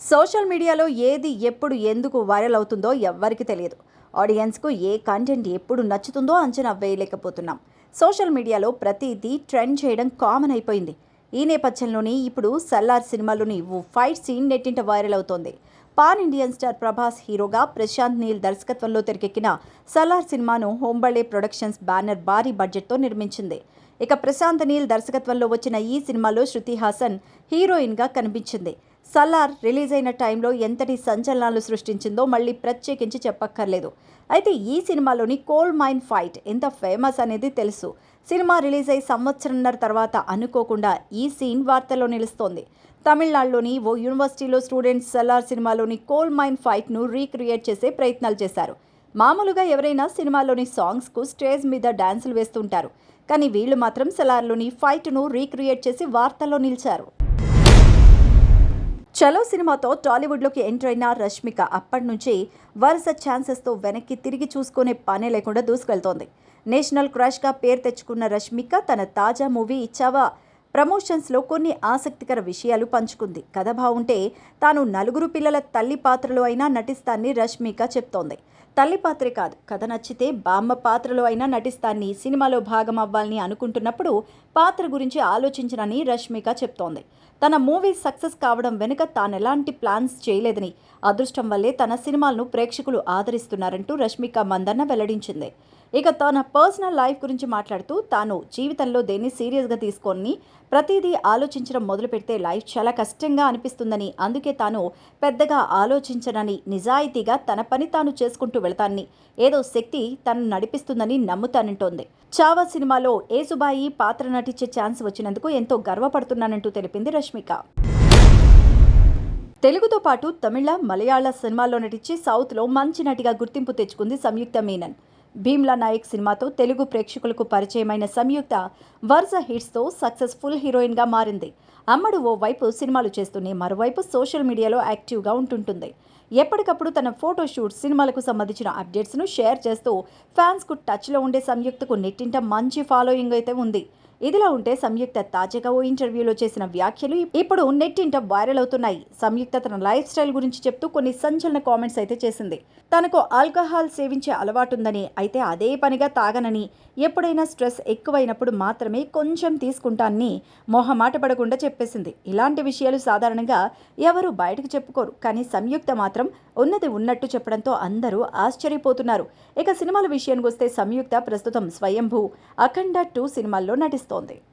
Social మీడియాలో ఏది ఎప్పుడు ఎందుకు వైరల్ అవుతుందో ఎవ్వరికి తెలియదు. ఆడియన్స్కు ఏ కంటెంట్ ఎప్పుడు నచ్చుతుందో అంచనా వేయలేకపోతున్నాం. సోషల్ మీడియాలో ప్రతిదీ ట్రెండ్ చేయడం కామన్ అయిపోయింది. ఈ నేపథ్యంలోనే ఇప్పుడు సల్లార్ సినిమాలోని ఓ ఫైట్ సీన్ నెట్టింట వైరల్ అవుతోంది. పాన్ ఇండియన్ స్టార్ ప్రభాస్ హీరోగా ప్రశాంత్ నీల్ దర్శకత్వంలో తెరకెక్కిన సల్లార్ సినిమాను హోంబళే ప్రొడక్షన్స్ బ్యానర్ భారీ బడ్జెట్తో నిర్మించింది. ఇక ప్రశాంత్ నీల్ దర్శకత్వంలో వచ్చిన ఈ సినిమాలో శృతి హాసన్ హీరోయిన్గా కనిపించింది. సల్లార్ రిలీజ్ అయిన టైంలో ఎంతటి సంచలనాలు సృష్టించిందో మళ్ళీ ప్రత్యేకించి చెప్పక్కర్లేదు. అయితే ఈ సినిమాలోని కోల్ మైన్ ఫైట్ ఎంత ఫేమస్ అనేది తెలుసు. సినిమా రిలీజ్ అయి సంవత్సరంన్నర తర్వాత అనుకోకుండా ఈ సీన్ వార్తల్లో నిలుస్తోంది. తమిళనాడులోని ఓ యూనివర్సిటీలో స్టూడెంట్స్ సల్లార్ సినిమాలోని కోల్ మైన్ ఫైట్ను రీక్రియేట్ చేసే ప్రయత్నాలు చేశారు. మామూలుగా ఎవరైనా సినిమాలోని సాంగ్స్కు స్టేజ్ మీద డాన్సులు వేస్తుంటారు. కానీ వీళ్ళు మాత్రం సల్లార్లోని ఫైట్ను రీక్రియేట్ చేసి వార్తల్లో నిలిచారు. చలో సినిమాతో టాలీవుడ్లోకి ఎంటర్ అయిన రష్మిక అప్పటి నుంచి వరుస ఛాన్సెస్తో వెనక్కి తిరిగి చూసుకునే పనే లేకుండా దూసుకెళ్తోంది. నేషనల్ క్రష్గా పేరు తెచ్చుకున్న రష్మిక తన తాజా మూవీ ఇచ్చావా ప్రమోషన్స్లో కొన్ని ఆసక్తికర విషయాలు పంచుకుంది. కథ బాగుంటే తాను నలుగురు పిల్లల తల్లి పాత్రలో అయినా నటిస్తానని రష్మిక చెప్తోంది. తల్లి పాత్రే కాదు, కథ నచ్చితే బామ్మ పాత్రలో అయినా నటిస్తానని, సినిమాలో భాగం అవ్వాలని అనుకుంటున్నప్పుడు పాత్ర గురించి ఆలోచించనని రష్మిక చెప్తోంది. తన మూవీ సక్సెస్ కావడం వెనుక తానెలాంటి ప్లాన్స్ చేయలేదని, అదృష్టం వల్లే తన సినిమాలను ప్రేక్షకులు ఆదరిస్తున్నారంటూ రష్మిక మందన్న వెల్లడించింది. ఇక తన పర్సనల్ లైఫ్ గురించి మాట్లాడుతూ తాను జీవితంలో దేన్ని సీరియస్గా తీసుకొని ప్రతిదీ ఆలోచించడం మొదలు పెడితే లైఫ్ చాలా కష్టంగా అనిపిస్తుందని, అందుకే తాను పెద్దగా ఆలోచించనని, నిజాయితీగా తన పని తాను చేసుకుంటూ వెళతానని, ఏదో శక్తి తనను నడిపిస్తుందని నమ్ముతానంటోంది. చావా సినిమాలో ఏసుబాయి పాత్ర నటించే ఛాన్స్ వచ్చినందుకు ఎంతో గర్వపడుతున్నానంటూ తెలిపింది రష్మిక. తెలుగుతో పాటు తమిళ, మలయాళ సినిమాల్లో నటించి సౌత్లో మంచి నటిగా గుర్తింపు తెచ్చుకుంది సంయుక్త మీనన్. భీమ్లా నాయక్ సినిమాతో తెలుగు ప్రేక్షకులకు పరిచయమైన సంయుక్త వరుస హిట్స్తో సక్సెస్ఫుల్ హీరోయిన్గా మారింది. అమ్మడు ఓ వైపు సినిమాలు చేస్తూనే మరోవైపు సోషల్ మీడియాలో యాక్టివ్గా ఉంటుంటుంది. ఎప్పటికప్పుడు తన ఫోటోషూట్, సినిమాలకు సంబంధించిన అప్డేట్స్ను షేర్ చేస్తూ ఫ్యాన్స్కు టచ్లో ఉండే సంయుక్తకు నెట్టింట మంచి ఫాలోయింగ్ అయితే ఉంది. ఇదిలా ఉంటే సంయుక్త తాజాగా ఓ ఇంటర్వ్యూలో చేసిన వ్యాఖ్యలు ఇప్పుడు నెట్టింట వైరల్ అవుతున్నాయి. సంయుక్త తన లైఫ్ స్టైల్ గురించి చెప్తూ కొన్ని సంచలన కామెంట్స్ అయితే చేసింది. తనకు ఆల్కహాల్ సేవించే అలవాటుందని, అయితే అదే పనిగా తాగనని, ఎప్పుడైనా స్ట్రెస్ ఎక్కువైనప్పుడు మాత్రమే కొంచెం తీసుకుంటానని మొహమాట పడకుండా చెప్పేసింది. ఇలాంటి విషయాలు సాధారణంగా ఎవరు బయటకు చెప్పుకోరు, కానీ సంయుక్త మాత్రం ఉన్నది ఉన్నట్టు చెప్పడంతో అందరూ ఆశ్చర్యపోతున్నారు. ఇక సినిమాల విషయానికి వస్తే సంయుక్త ప్రస్తుతం స్వయంభూ, అఖండ 2 సినిమాల్లో నటిస్తోంది.